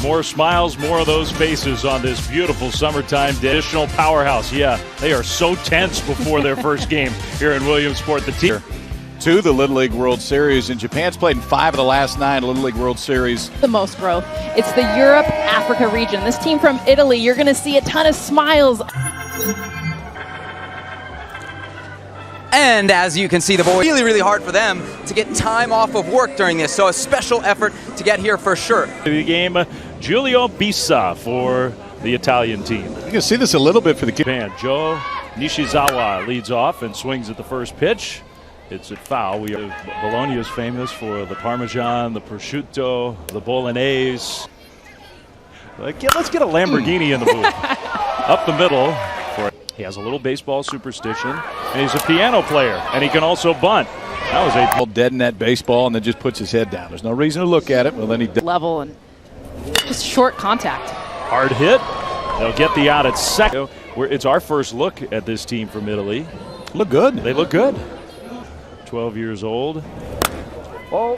More smiles, more of those faces on this beautiful summertime day. Additional powerhouse. Yeah, they are so tense before their first game here in Williamsport. The team to the Little League World Series, and Japan's played in 5 of the last 9 Little League World Series. The most growth. It's the Europe-Africa region. This team from Italy, you're going to see a ton of smiles. And as you can see, the boys, really hard for them to get time off of work during this. So a special effort to get here for sure. The game, Giulio Bisa for the Italian team. You can see this a little bit for the kid. Joe Nishizawa leads off and swings at the first pitch. It's a foul. Bologna is famous for the Parmesan, the prosciutto, the bolognese. Let's get a Lamborghini in the booth. Up the middle. He has a little baseball superstition, and he's a piano player, and he can also bunt. That was a dead net baseball, and then just puts his head down. There's no reason to look at it. Well, then he level and just short contact. Hard hit. They'll get the out at second. It's our first look at this team from Italy. Look good. They look good. 12 years old. Oh.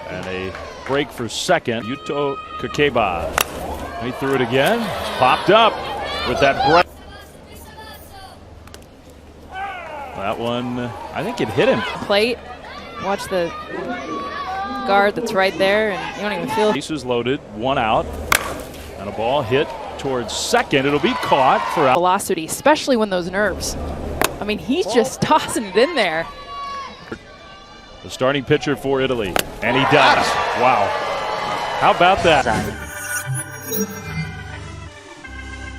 And a break for second. Yuto Kakeba. He threw it again. It's popped up with that break. That one, I think it hit him. Plate. Watch the guard that's right there, and you don't even feel. Bases loaded, 1 out, and a ball hit towards second. It'll be caught for velocity, especially when those nerves. I mean, he's just tossing it in there. The starting pitcher for Italy, and he does. Wow. How about that?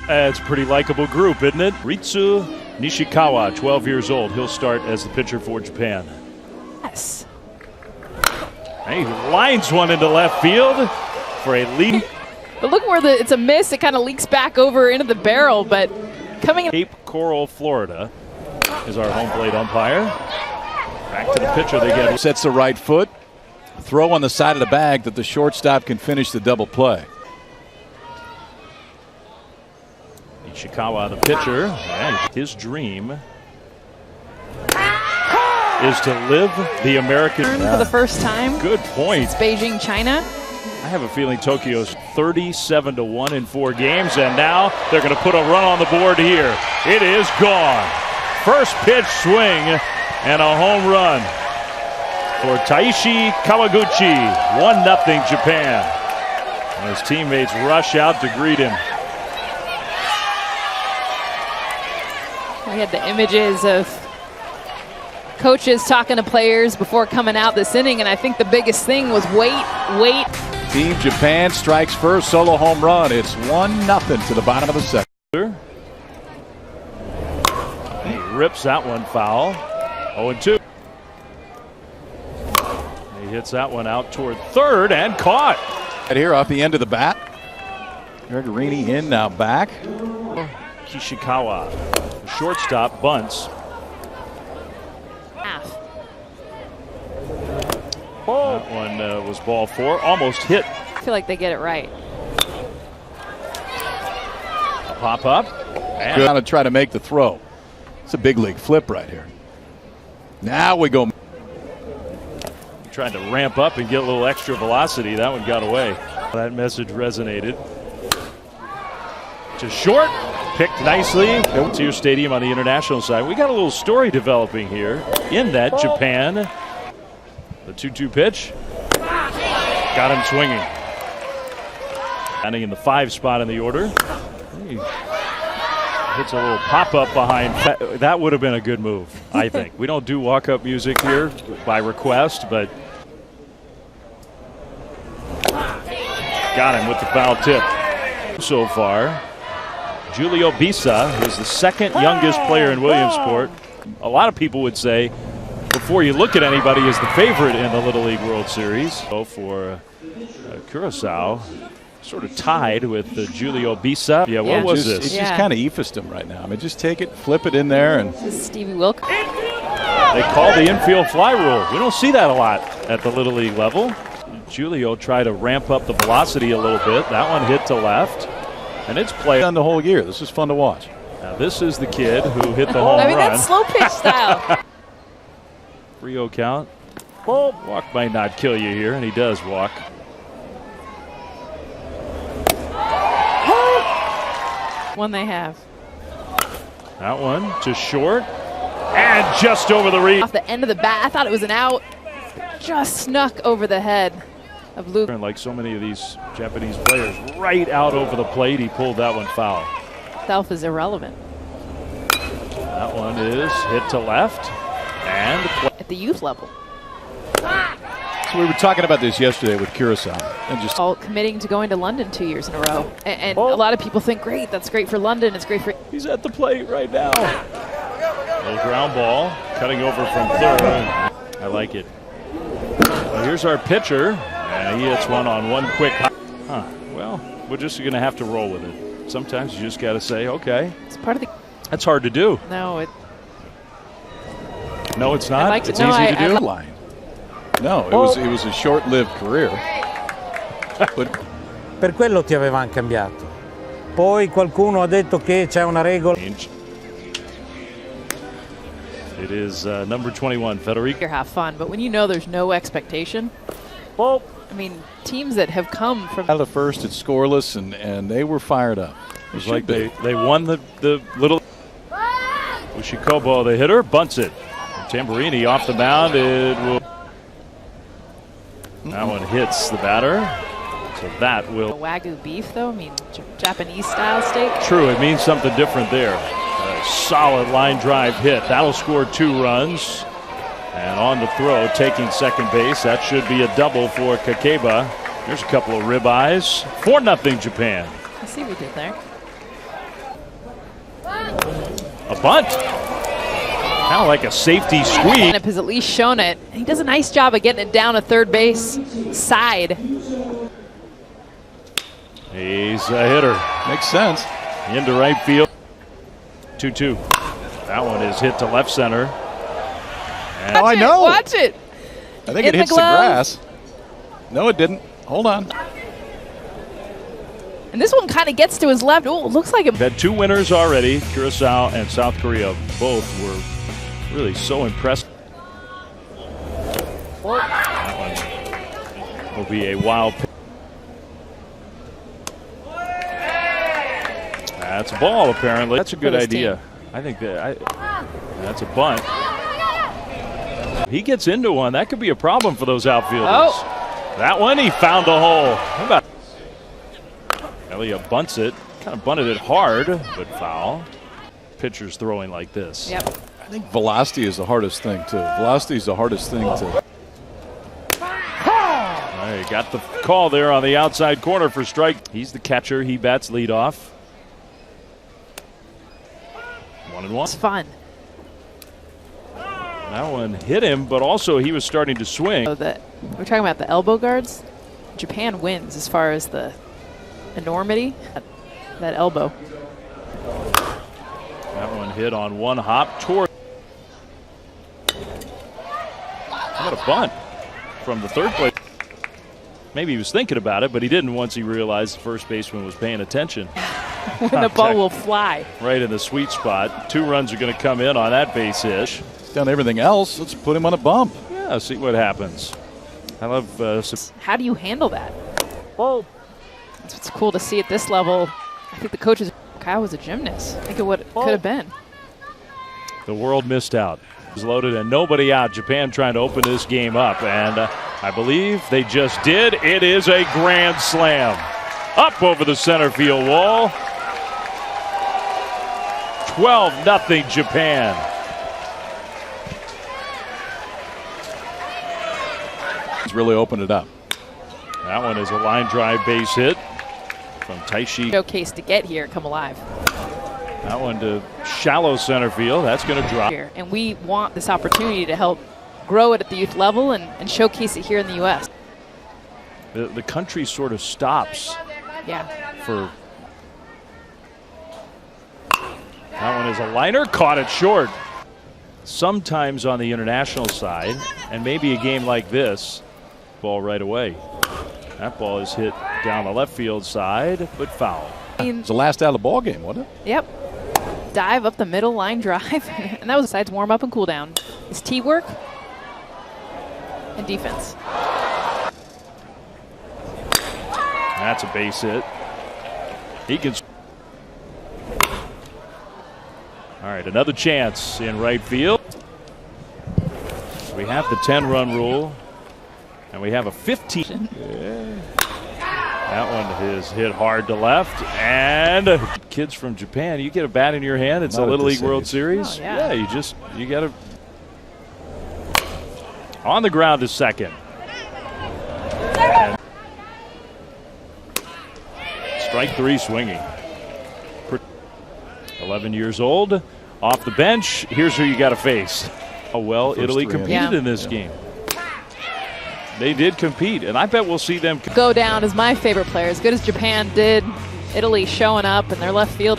It's a pretty likable group, isn't it? Ritsu Nishikawa, 12 years old. He'll start as the pitcher for Japan. Yes. And he lines one into left field for a lead. But look where it's a miss. It kind of leaks back over into the barrel, but coming in. Cape Coral, Florida is our home plate umpire. Back to the pitcher. They get. Sets the right foot. Throw on the side of the bag that the shortstop can finish the double play. Ishikawa, the pitcher, and his dream is to live the American. For the first time. Good point. It's Beijing, China. I have a feeling Tokyo's 37-1 in 4 games, and now they're going to put a run on the board here. It is gone. First pitch swing and a home run for Taishi Kawaguchi. 1-0 Japan. And his teammates rush out to greet him. We had the images of coaches talking to players before coming out this inning, and I think the biggest thing was wait. Team Japan strikes first, solo home run. It's 1-0 to the bottom of the second. He rips that one foul. 0-2. He hits that one out toward third and caught. Right here off the end of the bat. Gregorini in now back. Kishikawa, the shortstop, bunts. That one was ball 4, almost hit. I feel like they get it right. A pop up. And going to try to make the throw. It's a big league flip right here. Now we go. Trying to ramp up and get a little extra velocity. That one got away. That message resonated. To short. Picked nicely. To your stadium on the international side. We got a little story developing here in that Japan. The 2-2 pitch. Got him swinging. Standing in the 5 spot in the order. He hits a little pop-up behind. That would have been a good move, I think. We don't do walk-up music here by request, but got him with the foul tip. So far, Giulio Bisa is the second youngest player in Williamsport. A lot of people would say, before you look at anybody, is the favorite in the Little League World Series. So for Curacao, sort of tied with Giulio Bisa. Yeah, what was this? It's just kind of ephus him right now. I mean, just take it, flip it in there. And this is Stevie Wilk. They call the infield fly rule. We don't see that a lot at the Little League level. Giulio tried to ramp up the velocity a little bit. That one hit to left. And it's played on the whole year. This is fun to watch. Now this is the kid who hit the home run. I mean, that's slow pitch style. 3-0 count. Walk might not kill you here, and he does walk. one they have. That one to short and just over the reach. Off the end of the bat, I thought it was an out. Just snuck over the head of Luke. Like so many of these Japanese players, right out over the plate, he pulled that one foul. Self is irrelevant. That one is hit to left and At the youth level. So we were talking about this yesterday with Curacao, and just All committing to going to London 2 years in a row. And a lot of people think, great, that's great for London. It's great for... he's at the plate right now. Little ground ball, cutting over from third. I like it. Well, here's our pitcher. And he hits one on one quick. Well, we're just going to have to roll with it. Sometimes you just got to say, okay. It's part of the... That's hard to do. No, No, it's not. like to- It's no, easy to I- do. line. No, it was a short-lived career. But Per quello ti avevano cambiato. Poi qualcuno ha detto che c'è una regola. It is number 21, Federico. have fun, but when you know there's no expectation, I mean, teams that have come from... out of first, it's scoreless, and they were fired up. It was like they won the little... Ushikobo, the hitter, bunts it. Tamburini off the mound. It will... That one hits the batter. So that will... Wagyu beef, though? I mean, Japanese-style steak? True, it means something different there. A solid line drive hit. That'll score 2 runs. And on the throw, taking second base. That should be a double for Kakeba. There's a couple of ribeyes. 4-0 Japan. I see what we did there. A bunt. Kind of like a safety squeeze. Lineup has at least shown it. He does a nice job of getting it down to third base side. He's a hitter. Makes sense. Into right field. 2-2. That one is hit to left center. And I know. Watch it. I think In it hits the the glove. grass. No, it didn't. Hold on. And this one kind of gets to his left. Oh, it looks like We've had 2 winners already. Curacao and South Korea both were really so impressed. That one will be a wild pitch. That's a ball, apparently. That's a good idea. I think that's a bunt. He gets into one. That could be a problem for those outfielders. Oh. That one, he found the hole. How about Elliott bunts it. Kind of bunted it hard, but foul. Pitchers throwing like this. Yep. I think velocity is the hardest thing, too. Velocity is the hardest thing to... All right, got the call there on the outside corner for strike. He's the catcher. He bats leadoff. 1-1. It's fun. That one hit him, but also he was starting to swing. So that we're talking about the elbow guards. Japan wins as far as the enormity. That elbow. That one hit on one hop toward. What a bunt from the third place. Maybe he was thinking about it, but he didn't once he realized the first baseman was paying attention. When the ball will fly. Right in the sweet spot. 2 runs are going to come in on that base hit. He's done everything else. Let's put him on a bump. Yeah, see what happens. I love How do you handle that? Whoa. That's what's cool to see at this level. I think the coaches, Kyle was a gymnast. I think it could have been. the world missed out. It was loaded and nobody out. Japan trying to open this game up, and I believe they just did. It is a grand slam. Up over the center field wall. 12-0 Japan. He's really opened it up. That one is a line drive base hit from Taishi. Showcase to get here, come alive. That one to shallow center field. That's going to drop. And we want this opportunity to help grow it at the youth level and showcase it here in the U.S. The country sort of stops. Yeah. For that one is a liner, caught it short. Sometimes on the international side, and maybe a game like this, ball right away. That ball is hit down the left field side, but foul. It's the last out of the ball game, wasn't it? Yep. Dive up the middle, line drive, and that was besides warm up and cool down. It's tee work and defense. That's a base hit. He can. right, another chance in right field. So we have the 10-run rule, and we have a 15. That one is hit hard to left, and kids from Japan, you get a bat in your hand, it's a Little League World Series. Oh, yeah. You got to. On the ground to second. And strike 3 swinging. 11 years old, off the bench. Here's who you got to face. Oh, well, Italy competed in this game. They did compete, and I bet we'll see them go down as my favorite player. As good as Japan did, Italy showing up, and their left fielder